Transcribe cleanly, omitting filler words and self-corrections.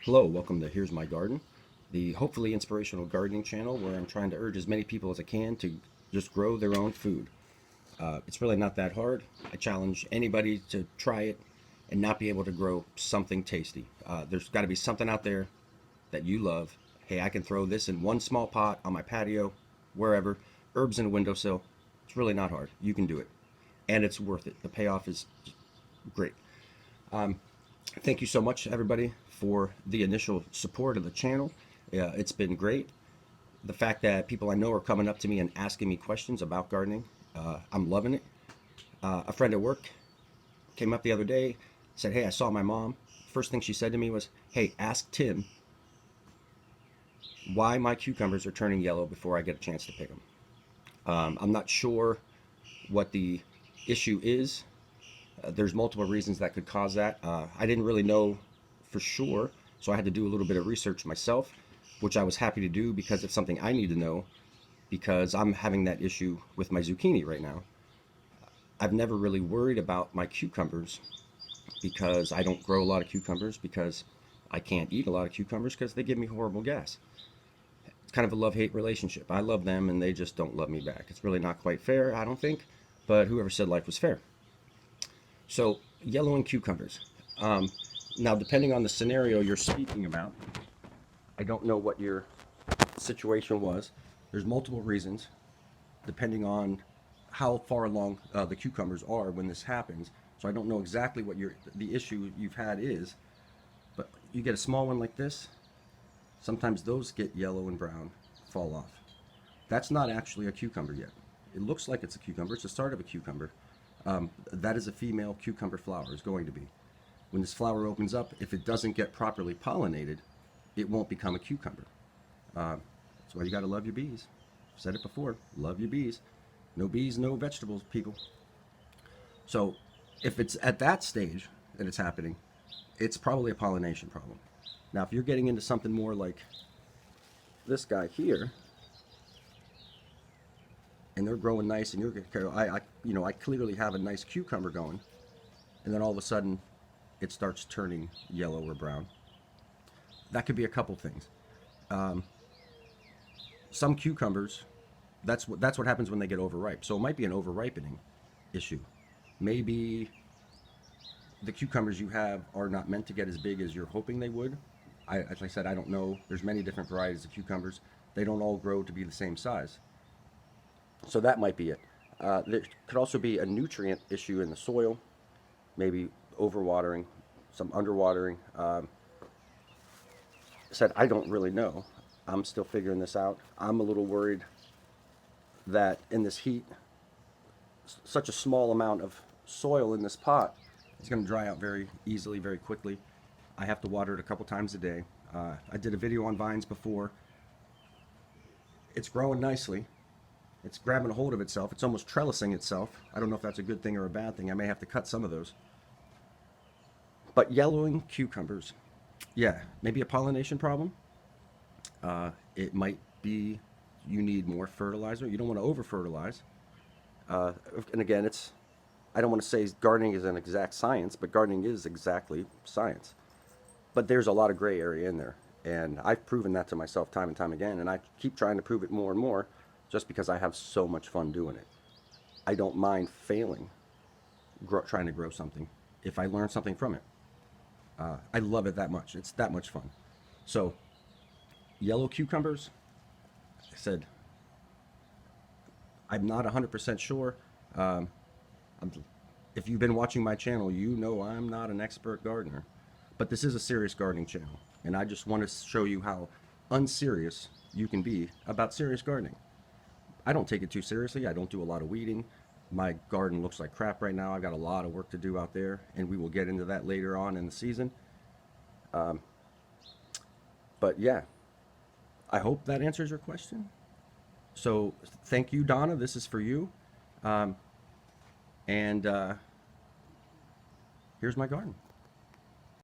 Hello, welcome to Here's My Garden, the hopefully inspirational gardening channel where I'm trying to urge as many people as I can to just grow their own food. It's really not that hard. I challenge anybody to try it and not be able to grow something tasty. There's got to be something out there that you love. Hey, I can throw this in one small pot on my patio, wherever, herbs in a windowsill. It's really not hard. You can do it. And it's worth it. The payoff is great. Thank you so much, everybody, for the initial support of the channel. It's been great. The fact that people I know are coming up to me and asking me questions about gardening, I'm loving it. A friend at work came up the other day, said, "Hey, I saw my mom." First thing she said to me was, "Hey, ask Tim why my cucumbers are turning yellow before I get a chance to pick them." I'm not sure what the issue is. There's multiple reasons that could cause that. I didn't really know for sure, so I had to do a little bit of research myself, which I was happy to do because it's something I need to know because I'm having that issue with my zucchini right now. I've never really worried about my cucumbers because I don't grow a lot of cucumbers because I can't eat a lot of cucumbers because they give me horrible gas. It's kind of a love-hate relationship. I love them and they just don't love me back. It's really not quite fair, I don't think, but whoever said life was fair. So, yellowing cucumbers. Um, Now, depending on the scenario you're speaking about, I don't know what your situation was. There's multiple reasons, depending on how far along the cucumbers are when this happens. So I don't know exactly what the issue you've had is, but you get a small one like this. Sometimes those get yellow and brown, fall off. That's not actually a cucumber yet. It looks like it's a cucumber. It's the start of a cucumber. That is a female cucumber flower, is going to be. When this flower opens up, if it doesn't get properly pollinated, it won't become a cucumber. That's why you got to love your bees. I've said it before, love your bees. No bees, no vegetables, people. So if it's at that stage that it's happening, it's probably a pollination problem. Now, if you're getting into something more like this guy here, and they're growing nice, and I clearly have a nice cucumber going, and then all of a sudden, it starts turning yellow or brown. That could be a couple things. Some cucumbers, that's what happens when they get overripe. So it might be an overripening issue. Maybe the cucumbers you have are not meant to get as big as you're hoping they would. As I said, I don't know. There's many different varieties of cucumbers. They don't all grow to be the same size. So that might be it. There could also be a nutrient issue in the soil, maybe overwatering, some underwatering. Said I don't really know. I'm still figuring this out. I'm a little worried that in this heat, such a small amount of soil in this pot is going to dry out very easily, very quickly. I have to water it a couple times a day. I did a video on vines before. It's growing nicely. It's grabbing a hold of itself. It's almost trellising itself. I don't know if that's a good thing or a bad thing. I may have to cut some of those. But yellowing cucumbers, yeah, maybe a pollination problem. It might be you need more fertilizer. You don't want to over fertilize. Uh, and again, I don't want to say gardening is an exact science, but gardening is exactly science. But there's a lot of gray area in there. And I've proven that to myself time and time again. And I keep trying to prove it more and more just because I have so much fun doing it. I don't mind failing trying to grow something if I learn something from it. I love it that much. It's that much fun. So, yellow cucumbers, I said, I'm not 100% sure. Um, I'm, if you've been watching my channel, you know I'm not an expert gardener. But this is a serious gardening channel. And I just want to show you how unserious you can be about serious gardening. I don't take it too seriously. I don't do a lot of weeding. My garden looks like crap right now. I've got a lot of work to do out there, and we will get into that later on in the season. But yeah, I hope that answers your question. So thank you, Donna. This is for you. Um, and here's my garden.